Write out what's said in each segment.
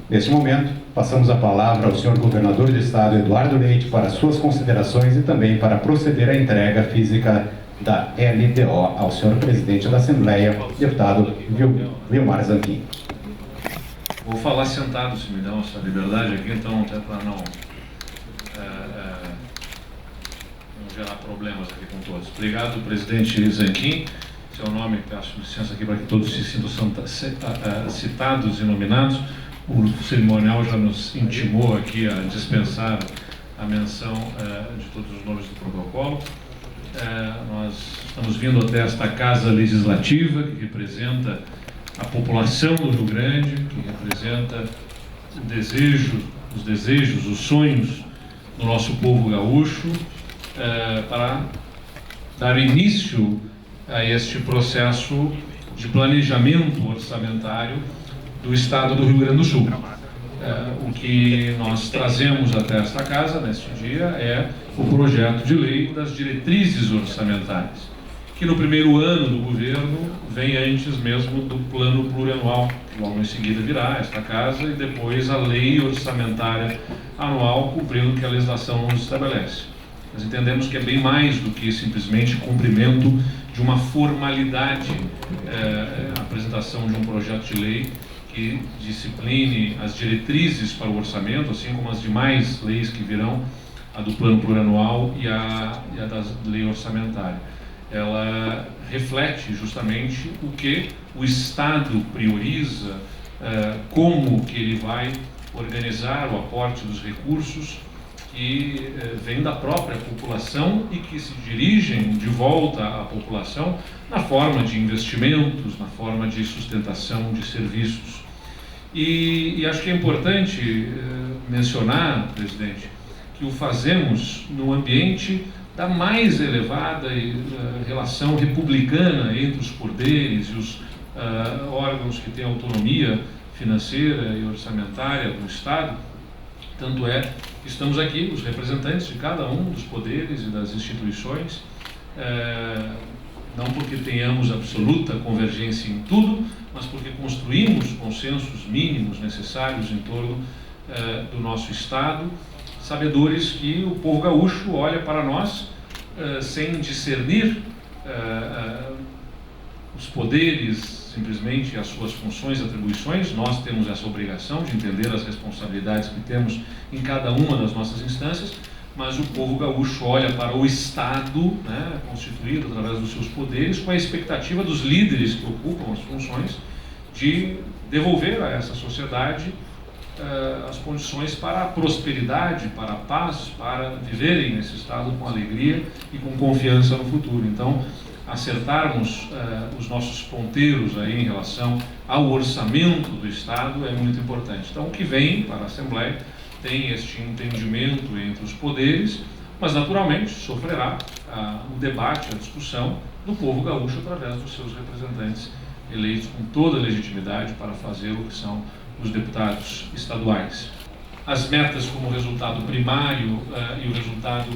Neste momento, passamos a palavra ao senhor governador do Estado, Eduardo Leite, para suas considerações e também para proceder à entrega física da LDO ao senhor presidente da Assembleia, deputado Vilmar Zanquim. Vou falar sentado, se me dão essa liberdade aqui, então, até para não gerar problemas aqui com todos. Obrigado, presidente Zanquim. Seu nome, peço licença aqui para que todos se sintam citados e nominados. O cerimonial já nos intimou aqui a dispensar a menção de todos os nomes do protocolo. Nós estamos vindo até esta Casa Legislativa, que representa a população do Rio Grande, que representa os desejos, os sonhos do nosso povo gaúcho, para dar início a este processo de planejamento orçamentário do Estado do Rio Grande do Sul. O que nós trazemos até esta casa, neste dia, é o projeto de lei das diretrizes orçamentárias, que no primeiro ano do governo vem antes mesmo do plano plurianual, que logo em seguida virá esta casa, e depois a lei orçamentária anual, cumprindo o que a legislação nos estabelece. Nós entendemos que é bem mais do que simplesmente cumprimento de uma formalidade, a apresentação de um projeto de lei que discipline as diretrizes para o orçamento, assim como as demais leis que virão, a do plano plurianual e a da lei orçamentária. Ela reflete justamente o que o Estado prioriza, como que ele vai organizar o aporte dos recursos que vêm da própria população e que se dirigem de volta à população na forma de investimentos, na forma de sustentação de serviços. E acho que é importante mencionar, presidente, que o fazemos no ambiente da mais elevada relação republicana entre os poderes e os órgãos que têm autonomia financeira e orçamentária do Estado. Tanto é que estamos aqui, os representantes de cada um dos poderes e das instituições, não porque tenhamos absoluta convergência em tudo, mas porque construímos consensos mínimos necessários em torno do nosso Estado, sabedores que o povo gaúcho olha para nós sem discernir os poderes, simplesmente as suas funções e atribuições. Nós temos essa obrigação de entender as responsabilidades que temos em cada uma das nossas instâncias, mas o povo gaúcho olha para o Estado, constituído através dos seus poderes, com a expectativa dos líderes que ocupam as funções de devolver a essa sociedade as condições para a prosperidade, para a paz, para viverem nesse Estado com alegria e com confiança no futuro. Então, acertarmos os nossos ponteiros aí em relação ao orçamento do Estado é muito importante. Então, o que vem para a Assembleia tem este entendimento entre os poderes, mas naturalmente sofrerá o debate, a discussão do povo gaúcho através dos seus representantes eleitos com toda a legitimidade para fazer o que são os deputados estaduais. As metas como resultado primário e o resultado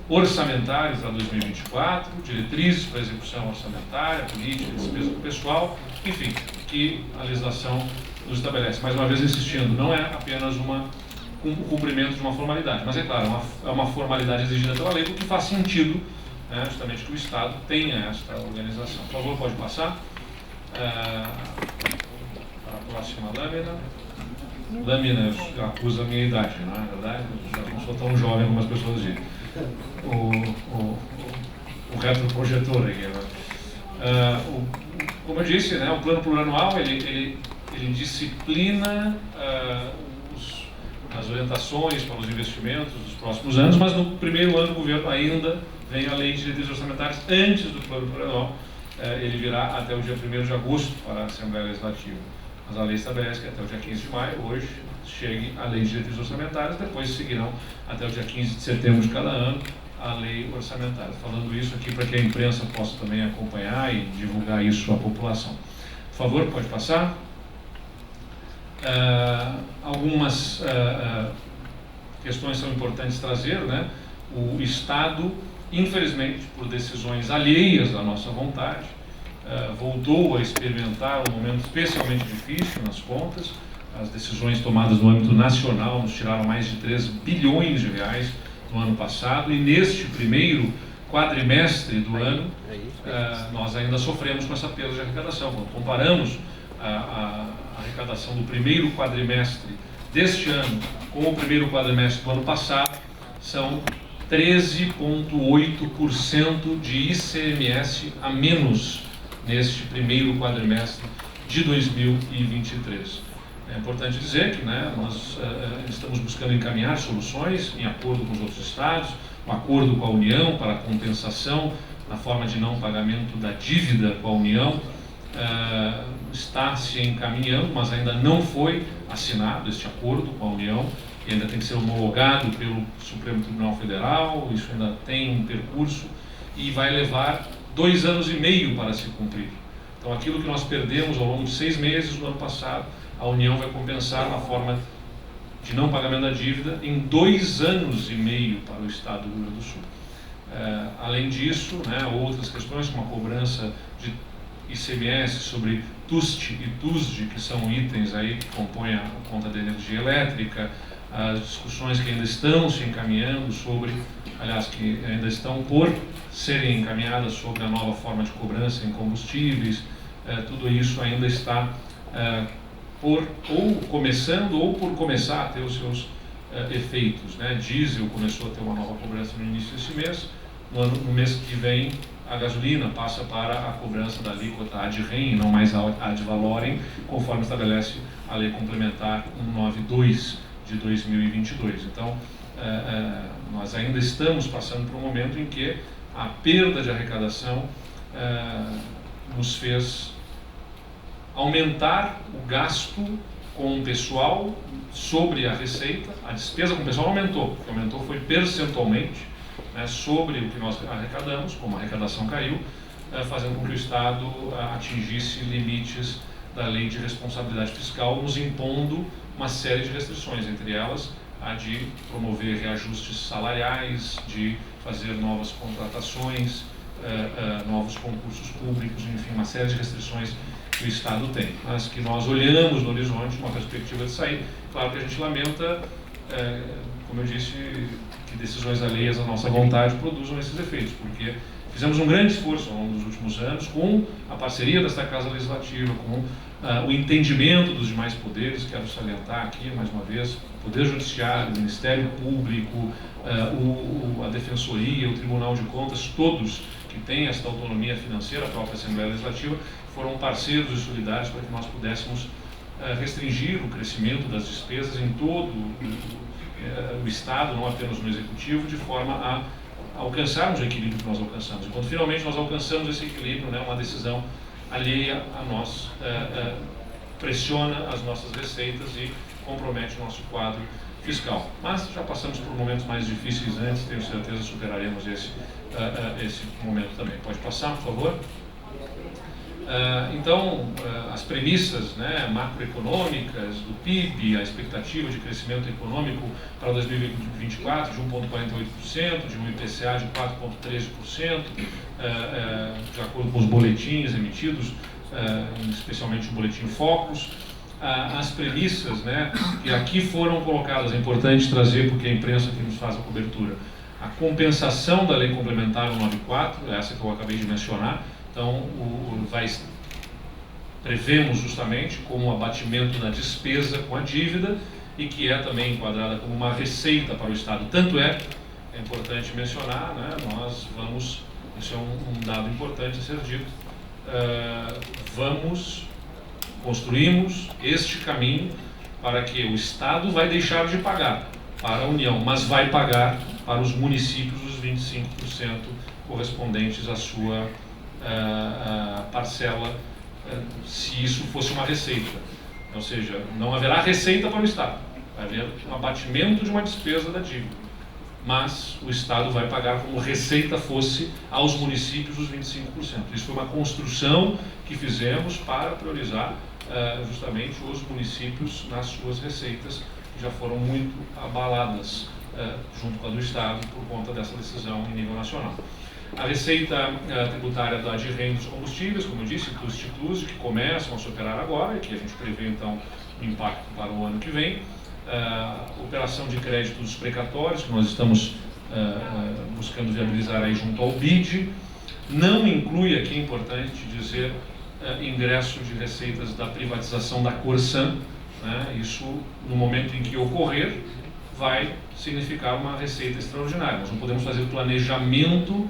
orçamentário para 2024, diretrizes para a execução orçamentária, política, despesa do pessoal, enfim, que a legislação nos estabelece. Mais uma vez insistindo, não é apenas um cumprimento de uma formalidade, mas é claro, é uma formalidade exigida pela lei, porque faz sentido justamente que o Estado tenha esta organização. Por favor, pode passar. A próxima lâmina. Lâmina acusa a minha idade, não é verdade? Eu já não sou tão jovem como as pessoas dizem. O retroprojetor aqui. Como eu disse, o plano plurianual ele disciplina as orientações para os investimentos dos próximos anos, mas no primeiro ano do governo ainda vem a lei de diretrizes orçamentárias antes do plano plurianual. Ele virá até o dia 1º de agosto para a Assembleia Legislativa. Mas a lei estabelece que até o dia 15 de maio, hoje, chegue a lei de diretrizes orçamentárias, depois seguirão até o dia 15 de setembro de cada ano a lei orçamentária. Falando isso aqui para que a imprensa possa também acompanhar e divulgar isso à população. Por favor, pode passar. Algumas questões são importantes trazer, O Estado, infelizmente, por decisões alheias à nossa vontade, voltou a experimentar um momento especialmente difícil nas contas, as decisões tomadas no âmbito nacional nos tiraram mais de 3 bilhões de reais no ano passado, e neste primeiro quadrimestre do ano, nós ainda sofremos com essa perda de arrecadação. Quando comparamos a arrecadação do primeiro quadrimestre deste ano com o primeiro quadrimestre do ano passado, são 13,8% de ICMS a menos neste primeiro quadrimestre de 2023. É importante dizer que nós estamos buscando encaminhar soluções em acordo com os outros estados, um acordo com a União para a compensação na forma de não pagamento da dívida com a União. Está se encaminhando, mas ainda não foi assinado este acordo com a União, e ainda tem que ser homologado pelo Supremo Tribunal Federal. Isso ainda tem um percurso e vai levar 2 anos e meio para se cumprir. Então, aquilo que nós perdemos ao longo de 6 meses do ano passado, a União vai compensar na forma de não pagamento da dívida em 2 anos e meio para o Estado do Rio Grande do Sul. Além disso, outras questões como a cobrança de ICMS sobre TUST e TUSD, que são itens aí que compõem a conta de energia elétrica, as discussões que ainda estão se encaminhando sobre, aliás, que ainda estão por serem encaminhadas sobre a nova forma de cobrança em combustíveis, tudo isso ainda está começando ou por começar a ter os seus efeitos. Diesel começou a ter uma nova cobrança no início desse mês. No mês que vem, a gasolina passa para a cobrança da alíquota ad rem, não mais ad valorem, conforme estabelece a Lei Complementar 192 de 2022. Então, nós ainda estamos passando por um momento em que a perda de arrecadação nos fez aumentar o gasto com o pessoal sobre a receita. A despesa com o pessoal aumentou. O que aumentou foi percentualmente sobre o que nós arrecadamos, como a arrecadação caiu, fazendo com que o Estado atingisse limites da Lei de Responsabilidade Fiscal, nos impondo uma série de restrições, entre elas a de promover reajustes salariais, de fazer novas contratações, novos concursos públicos, enfim, uma série de restrições que o Estado tem, mas que nós olhamos no horizonte uma perspectiva de sair. Claro que a gente lamenta, como eu disse, que decisões alheias à nossa vontade produzam esses efeitos, porque fizemos um grande esforço ao longo dos últimos anos, com a parceria desta Casa Legislativa, com o entendimento dos demais poderes. Quero salientar aqui, mais uma vez, o Poder Judiciário, o Ministério Público, a Defensoria, o Tribunal de Contas, todos que têm esta autonomia financeira, a própria Assembleia Legislativa, foram parceiros e solidários para que nós pudéssemos restringir o crescimento das despesas em todo o Estado, não apenas no Executivo, de forma a alcançarmos o equilíbrio que nós alcançamos. E quando finalmente nós alcançamos esse equilíbrio, uma decisão alheia a nós pressiona as nossas receitas e compromete o nosso quadro fiscal. Mas já passamos por momentos mais difíceis antes, tenho certeza que superaremos esse momento também. Pode passar, por favor? Então, as premissas macroeconômicas do PIB, a expectativa de crescimento econômico para 2024 de 1,48%, de um IPCA de 4,13%, de acordo com os boletins emitidos, especialmente o boletim Focus. As premissas que aqui foram colocadas, é importante trazer porque a imprensa que nos faz a cobertura. A compensação da Lei Complementar 194, essa que eu acabei de mencionar. Então, prevemos justamente como um abatimento da despesa com a dívida e que é também enquadrada como uma receita para o Estado. Tanto é importante mencionar, nós vamos, isso é um dado importante a ser dito, construímos este caminho para que o Estado vai deixar de pagar para a União, mas vai pagar para os municípios os 25% correspondentes à sua parcela, se isso fosse uma receita. Ou seja, não haverá receita para o Estado, vai haver um abatimento de uma despesa da dívida, mas o Estado vai pagar como receita fosse aos municípios os 25%. Isso foi uma construção que fizemos para priorizar justamente os municípios nas suas receitas, que já foram muito abaladas junto com a do Estado por conta dessa decisão em nível nacional. A receita tributária de renda dos combustíveis, como eu disse, TUST e TUSD, que começam a se operar agora e que a gente prevê então impacto para o ano que vem. Operação de créditos precatórios, que nós estamos buscando viabilizar aí junto ao BID. Não inclui, aqui é importante dizer, ingresso de receitas da privatização da Corsan, né? Isso, no momento em que ocorrer, vai significar uma receita extraordinária. Nós não podemos fazer planejamento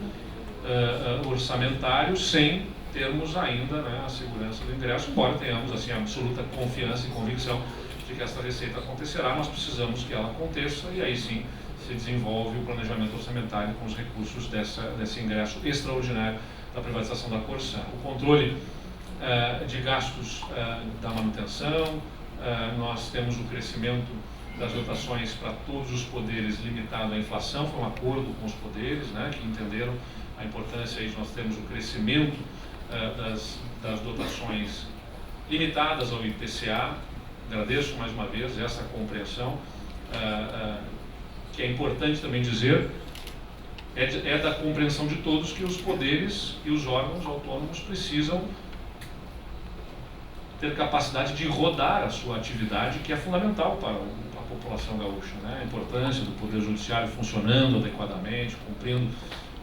orçamentário sem termos ainda, né, a segurança do ingresso, embora tenhamos assim, absoluta confiança e convicção de que essa receita acontecerá. Nós precisamos que ela aconteça e aí sim se desenvolve o planejamento orçamentário com os recursos desse ingresso extraordinário da privatização da Corsan. O controle de gastos da manutenção, nós temos o crescimento das dotações para todos os poderes limitado à inflação. Foi um acordo com os poderes, né, que entenderam a importância aí de nós termos o crescimento das dotações limitadas ao IPCA. Agradeço mais uma vez essa compreensão, que é importante também dizer, é da compreensão de todos que os poderes e os órgãos autônomos precisam ter capacidade de rodar a sua atividade, que é fundamental para a população gaúcha, né? A importância do Poder Judiciário funcionando adequadamente, cumprindo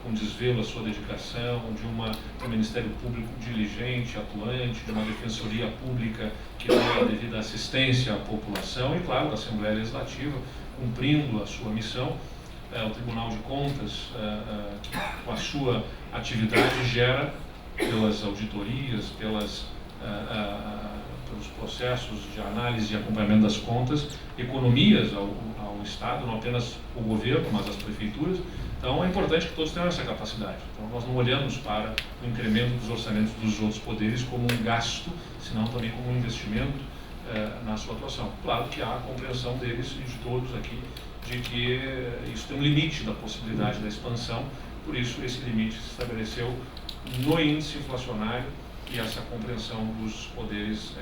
com desvelo a sua dedicação, de um Ministério Público diligente, atuante, de uma Defensoria Pública que dê a devida assistência à população e, claro, da Assembleia Legislativa, cumprindo a sua missão. O Tribunal de Contas, com a sua atividade, gera, pelas auditorias, pelos processos de análise e acompanhamento das contas, economias ao Estado, não apenas o governo, mas as prefeituras. Então é importante que todos tenham essa capacidade. Então nós não olhamos para o incremento dos orçamentos dos outros poderes como um gasto, senão também como um investimento na sua atuação. Claro que há a compreensão deles e de todos aqui de que isso tem um limite da possibilidade da expansão, por isso esse limite se estabeleceu no índice inflacionário e essa compreensão dos poderes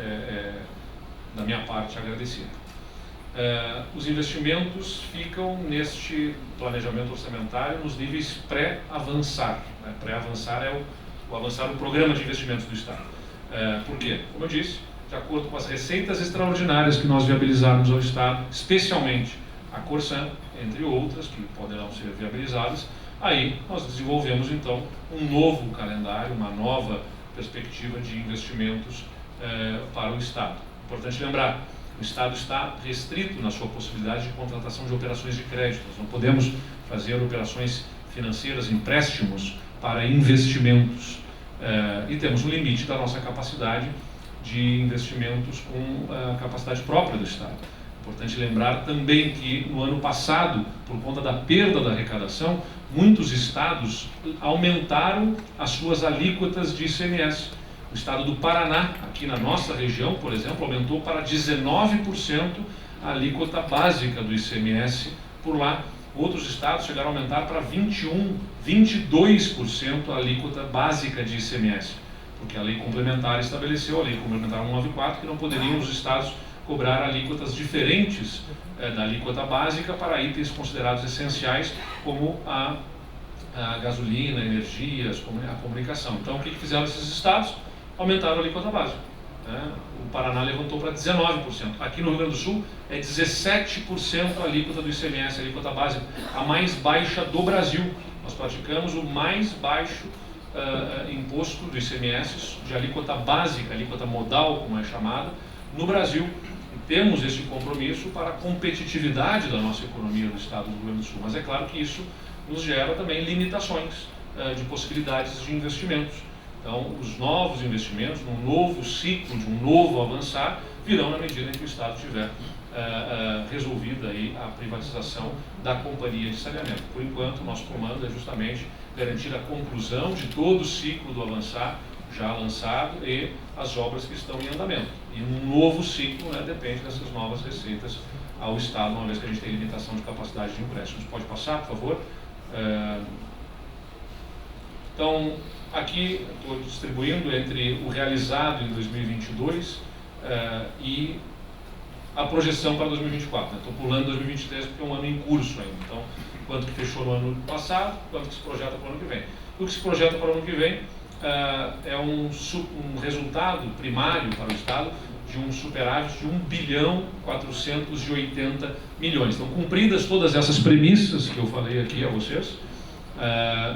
da minha parte agradecida. Os investimentos ficam neste planejamento orçamentário nos níveis pré-avançar. Né? Pré-avançar é o avançar do programa de investimentos do Estado. Por quê? Como eu disse, de acordo com as receitas extraordinárias que nós viabilizarmos ao Estado, especialmente a Corsan, entre outras, que poderão ser viabilizadas, aí nós desenvolvemos então um novo calendário, uma nova perspectiva de investimentos para o Estado. Importante lembrar, o Estado está restrito na sua possibilidade de contratação de operações de crédito. Nós não podemos fazer operações financeiras, empréstimos para investimentos. E temos um limite da nossa capacidade de investimentos com a capacidade própria do Estado. Importante lembrar também que no ano passado, por conta da perda da arrecadação, muitos estados aumentaram as suas alíquotas de ICMS. O estado do Paraná, aqui na nossa região, por exemplo, aumentou para 19% a alíquota básica do ICMS por lá. Outros estados chegaram a aumentar para 22% a alíquota básica de ICMS, porque a lei complementar estabeleceu, a lei complementar 194, que não poderiam os estados cobrar alíquotas diferentes da alíquota básica para itens considerados essenciais, como a gasolina, energias, a comunicação. Então, o que fizeram esses estados? Aumentaram a alíquota básica. O Paraná levantou para 19%. Aqui no Rio Grande do Sul é 17% a alíquota do ICMS, a alíquota básica, a mais baixa do Brasil. Nós praticamos o mais baixo imposto do ICMS, de alíquota básica, alíquota modal, como é chamada, no Brasil. E temos esse compromisso para a competitividade da nossa economia do Estado do Rio Grande do Sul. Mas é claro que isso nos gera também limitações de possibilidades de investimentos. Então, os novos investimentos, num novo ciclo, de um novo avançar, virão na medida em que o Estado tiver resolvida aí a privatização da companhia de saneamento. Por enquanto, o nosso comando é justamente garantir a conclusão de todo o ciclo do avançar já lançado e as obras que estão em andamento. E um novo ciclo, né, depende dessas novas receitas ao Estado, uma vez que a gente tem limitação de capacidade de empréstimos. Pode passar, por favor? Então, aqui estou distribuindo entre o realizado em 2022 e a projeção para 2024. Estou pulando 2023 porque é um ano em curso ainda. Então, quanto que fechou no ano passado, quanto que se projeta para o ano que vem. O que se projeta para o ano que vem é um resultado primário para o Estado de um superávit de 1.480 bilhões. Então, cumpridas todas essas premissas que eu falei aqui a vocês,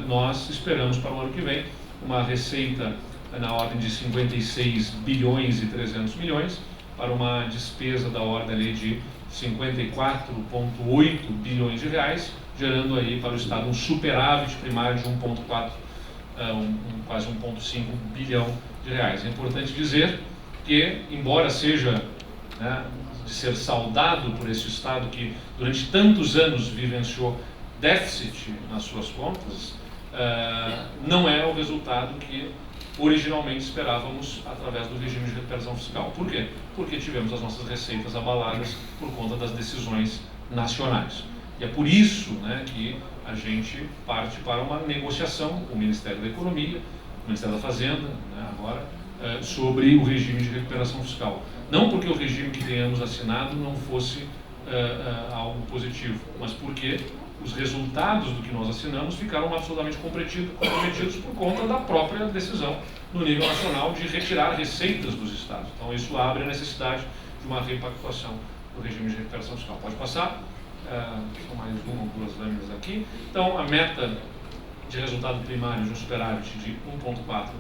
nós esperamos para o ano que vem uma receita na ordem de 56 bilhões e 300 milhões, para uma despesa da ordem ali de 54,8 bilhões de reais, gerando aí para o Estado um superávit primário de 1,4, quase 1,5 bilhão de reais. É importante dizer que, embora seja, né, de ser saudado por esse Estado que durante tantos anos vivenciou déficit nas suas contas, não é o resultado que originalmente esperávamos através do regime de recuperação fiscal. Por quê? Porque tivemos as nossas receitas abaladas por conta das decisões nacionais. E é por isso, né, que a gente parte para uma negociação com o Ministério da Economia, o Ministério da Fazenda, né, agora, sobre o regime de recuperação fiscal. Não porque o regime que tenhamos assinado não fosse algo positivo, mas porque os resultados do que nós assinamos ficaram absolutamente comprometidos por conta da própria decisão no nível nacional de retirar receitas dos estados. Então isso abre a necessidade de uma repactuação do regime de recuperação fiscal. Pode passar, são mais uma ou duas lâminas aqui. Então a meta de resultado primário de um superávit de 1,4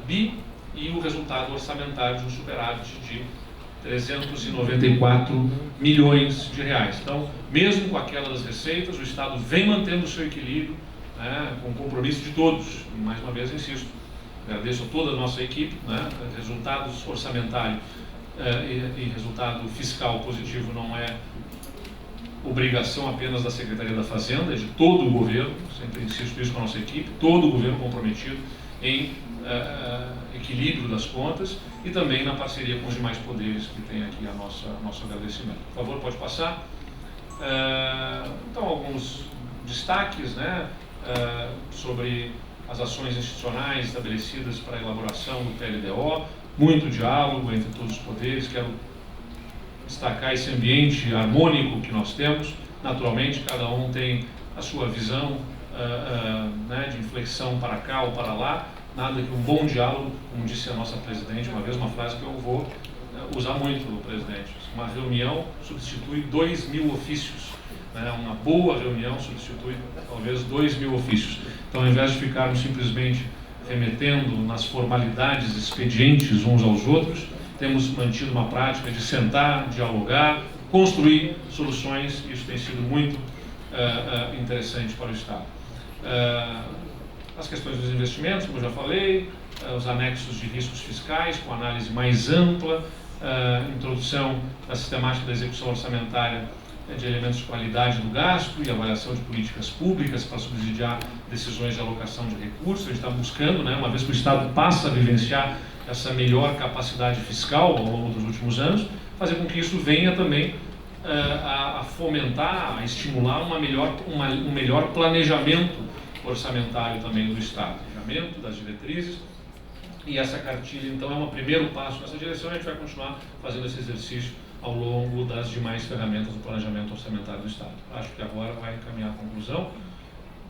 bi e o resultado orçamentário de um superávit de 394 milhões de reais. Então, mesmo com aquela das receitas, o Estado vem mantendo o seu equilíbrio, né, com o compromisso de todos. E, mais uma vez, insisto, agradeço a toda a nossa equipe, né, resultados orçamentários e resultado fiscal positivo não é obrigação apenas da Secretaria da Fazenda, é de todo o governo, sempre insisto isso com a nossa equipe, todo o governo comprometido em equilíbrio das contas e também na parceria com os demais poderes que tem aqui nosso agradecimento. Por favor, pode passar. Então, alguns destaques, né, sobre as ações institucionais estabelecidas para a elaboração do PLDO, muito diálogo entre todos os poderes. Quero destacar esse ambiente harmônico que nós temos. Naturalmente, cada um tem a sua visão, né, de inflexão para cá ou para lá. Nada que um bom diálogo, como disse a nossa presidente, uma vez, uma frase que eu vou usar muito, presidente. Uma reunião substitui 2.000 ofícios. Né? Uma boa reunião substitui talvez 2.000 ofícios. Então, ao invés de ficarmos simplesmente remetendo nas formalidades expedientes uns aos outros, temos mantido uma prática de sentar, dialogar, construir soluções. Isso tem sido muito interessante para o Estado. As questões dos investimentos, como eu já falei, os anexos de riscos fiscais, com análise mais ampla, introdução da sistemática da execução orçamentária de elementos de qualidade do gasto e avaliação de políticas públicas para subsidiar decisões de alocação de recursos. A gente está buscando, né, uma vez que o Estado passa a vivenciar essa melhor capacidade fiscal ao longo dos últimos anos, fazer com que isso venha também a fomentar, a estimular um melhor planejamento orçamentário também do Estado, planejamento das diretrizes, e essa cartilha então é um primeiro passo nessa direção. A gente vai continuar fazendo esse exercício ao longo das demais ferramentas do planejamento orçamentário do Estado. Acho que agora vai encaminhar a conclusão.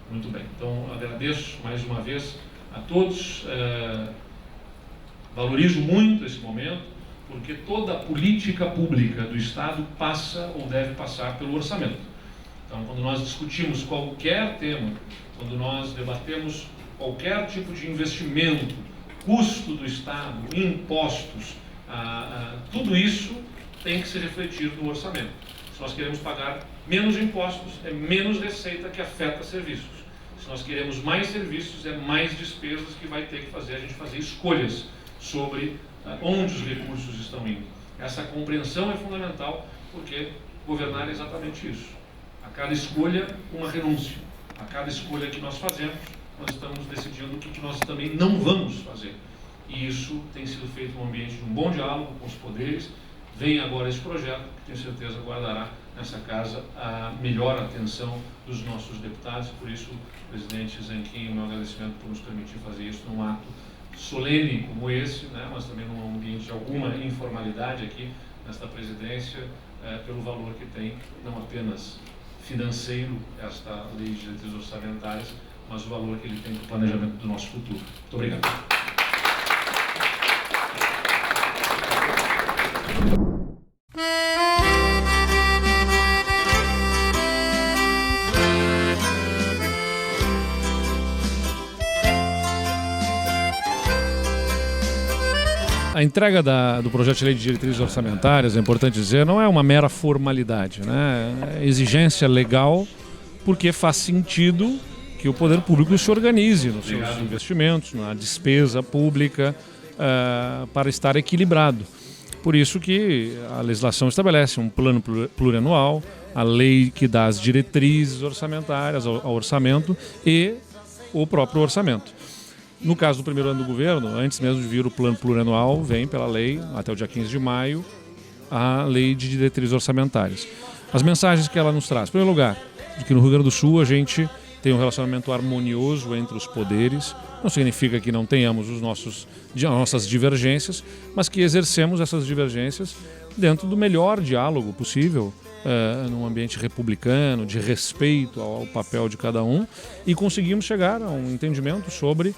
Muito bem, então agradeço mais uma vez a todos, valorizo muito esse momento, porque toda a política pública do Estado passa ou deve passar pelo orçamento. Então, quando nós discutimos qualquer tema, quando nós debatemos qualquer tipo de investimento, custo do Estado, impostos, tudo isso tem que se refletir no orçamento. Se nós queremos pagar menos impostos, é menos receita que afeta serviços. Se nós queremos mais serviços, é mais despesas que vai ter que fazer a gente fazer escolhas sobre onde os recursos estão indo. Essa compreensão é fundamental, porque governar é exatamente isso. A cada escolha, uma renúncia. A cada escolha que nós fazemos, nós estamos decidindo o que nós também não vamos fazer. E isso tem sido feito no ambiente de um bom diálogo com os poderes. Vem agora esse projeto, que tenho certeza guardará nessa casa a melhor atenção dos nossos deputados. Por isso, presidente Zanquim, o meu agradecimento por nos permitir fazer isso num ato solene como esse, né, mas também num ambiente de alguma informalidade aqui nesta presidência, pelo valor que tem, não apenas financeiro, esta lei de diretrizes orçamentárias, mas o valor que ele tem para o planejamento do nosso futuro. Muito obrigado. A entrega do projeto de lei de diretrizes orçamentárias, é importante dizer, não é uma mera formalidade, né? É exigência legal, porque faz sentido que o poder público se organize nos seus investimentos, na despesa pública, para estar equilibrado. Por isso que a legislação estabelece um plano plurianual, a lei que dá as diretrizes orçamentárias ao orçamento e o próprio orçamento. No caso do primeiro ano do governo, antes mesmo de vir o plano plurianual, vem pela lei, até o dia 15 de maio, a lei de diretrizes orçamentárias. As mensagens que ela nos traz, em primeiro lugar, de que no Rio Grande do Sul a gente tem um relacionamento harmonioso entre os poderes, não significa que não tenhamos as nossas divergências, mas que exercemos essas divergências dentro do melhor diálogo possível, num ambiente republicano, de respeito ao papel de cada um, e conseguimos chegar a um entendimento sobre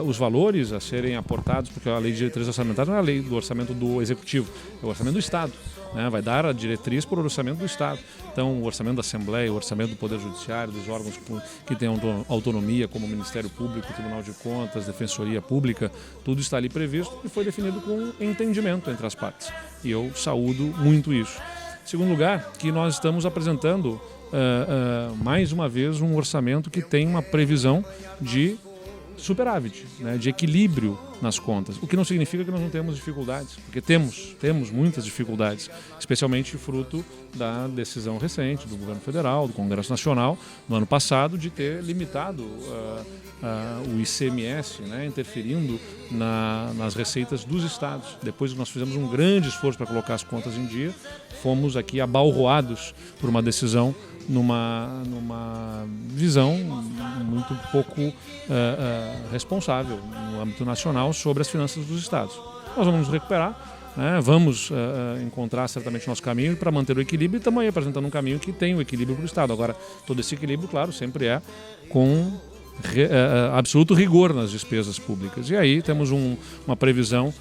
os valores a serem aportados, porque a lei de diretrizes orçamentárias não é a lei do orçamento do Executivo, é o orçamento do Estado, né? Vai dar a diretriz para o orçamento do Estado. Então, o orçamento da Assembleia, o orçamento do Poder Judiciário, dos órgãos que têm autonomia, como o Ministério Público, o Tribunal de Contas, Defensoria Pública, tudo está ali previsto e foi definido com entendimento entre as partes. E eu saúdo muito isso. Em segundo lugar, que nós estamos apresentando, mais uma vez, um orçamento que tem uma previsão de superávit, né, de equilíbrio nas contas, o que não significa que nós não temos dificuldades, porque temos muitas dificuldades, especialmente fruto da decisão recente do governo federal, do Congresso Nacional, no ano passado, de ter limitado o ICMS, né, interferindo nas receitas dos estados. Depois que nós fizemos um grande esforço para colocar as contas em dia, fomos aqui abalroados por uma decisão numa visão muito pouco responsável no âmbito nacional sobre as finanças dos estados. Nós vamos nos recuperar, né? Vamos encontrar certamente nosso caminho para manter o equilíbrio e também apresentando um caminho que tem o equilíbrio para o Estado. Agora, todo esse equilíbrio, claro, sempre é com absoluto rigor nas despesas públicas. E aí temos uma previsão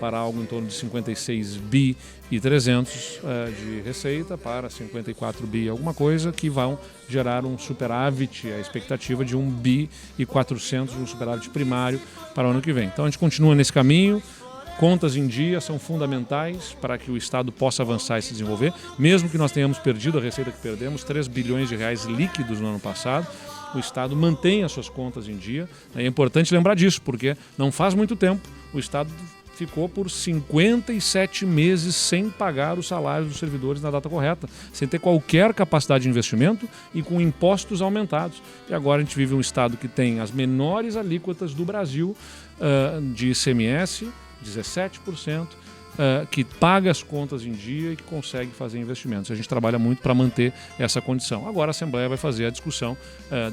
para algo em torno de 56 bi e 300 de receita para 54 bi alguma coisa, que vão gerar um superávit, a expectativa de 1 bi e 400, um superávit primário para o ano que vem. Então a gente continua nesse caminho. Contas em dia são fundamentais para que o Estado possa avançar e se desenvolver, mesmo que nós tenhamos perdido a receita que perdemos, 3 bilhões de reais líquidos no ano passado. O Estado mantém as suas contas em dia. É importante lembrar disso, porque não faz muito tempo o Estado ficou por 57 meses sem pagar os salários dos servidores na data correta, sem ter qualquer capacidade de investimento e com impostos aumentados. E agora a gente vive um Estado que tem as menores alíquotas do Brasil de ICMS, 17%, que paga as contas em dia e que consegue fazer investimentos. A gente trabalha muito para manter essa condição. Agora a Assembleia vai fazer a discussão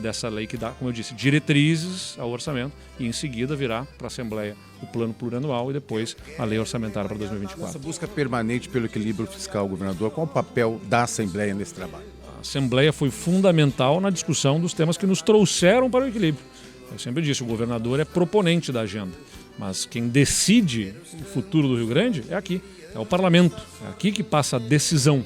dessa lei que dá, como eu disse, diretrizes ao orçamento e em seguida virá para a Assembleia o plano plurianual e depois a lei orçamentária para 2024. Essa busca permanente pelo equilíbrio fiscal, governador, qual o papel da Assembleia nesse trabalho? A Assembleia foi fundamental na discussão dos temas que nos trouxeram para o equilíbrio. Eu sempre disse, o governador é proponente da agenda. Mas quem decide o futuro do Rio Grande é aqui, é o parlamento. É aqui que passa a decisão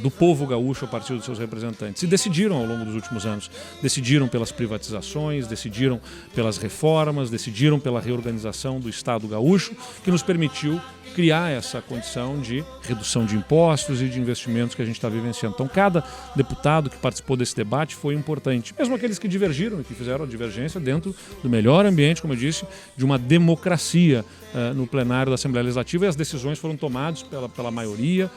do povo gaúcho a partir dos seus representantes. E decidiram ao longo dos últimos anos. Decidiram pelas privatizações, decidiram pelas reformas, decidiram pela reorganização do Estado gaúcho, que nos permitiu criar essa condição de redução de impostos e de investimentos que a gente está vivenciando. Então, cada deputado que participou desse debate foi importante. Mesmo aqueles que divergiram e que fizeram a divergência dentro do melhor ambiente, como eu disse, de uma democracia no plenário da Assembleia Legislativa, e as decisões foram tomadas pela maioria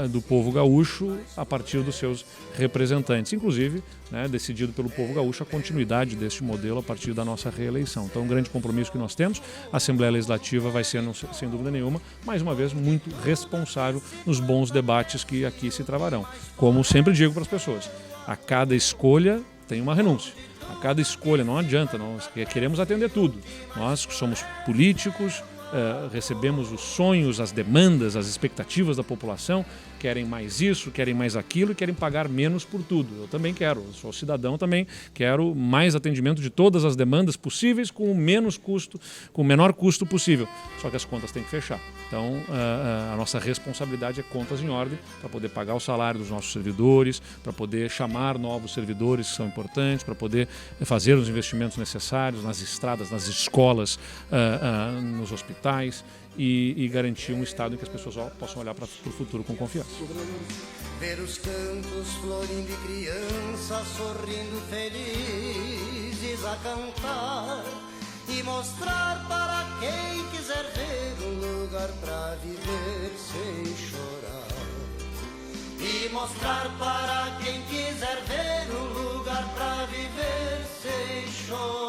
do povo gaúcho a partir dos seus representantes. Inclusive, né, decidido pelo povo gaúcho a continuidade deste modelo a partir da nossa reeleição. Então, um grande compromisso que nós temos. A Assembleia Legislativa vai ser, sem dúvida nenhuma, mais uma vez, muito responsável nos bons debates que aqui se travarão. Como sempre digo para as pessoas, a cada escolha tem uma renúncia. A cada escolha, não adianta, nós queremos atender tudo. Nós somos políticos, recebemos os sonhos, as demandas, as expectativas da população, querem mais isso, querem mais aquilo e querem pagar menos por tudo. Eu também quero, eu sou cidadão também, quero mais atendimento de todas as demandas possíveis com o menos custo, com o menor custo possível. Só que as contas têm que fechar. Então, a nossa responsabilidade é contas em ordem para poder pagar o salário dos nossos servidores, para poder chamar novos servidores que são importantes, para poder fazer os investimentos necessários nas estradas, nas escolas, nos hospitais e garantir um estado em que as pessoas possam olhar para o futuro com confiança. Ver os campos florindo e crianças sorrindo felizes a cantar e mostrar para quem quiser ver um lugar para viver sem chorar. E mostrar para quem quiser ver um lugar para viver sem chorar.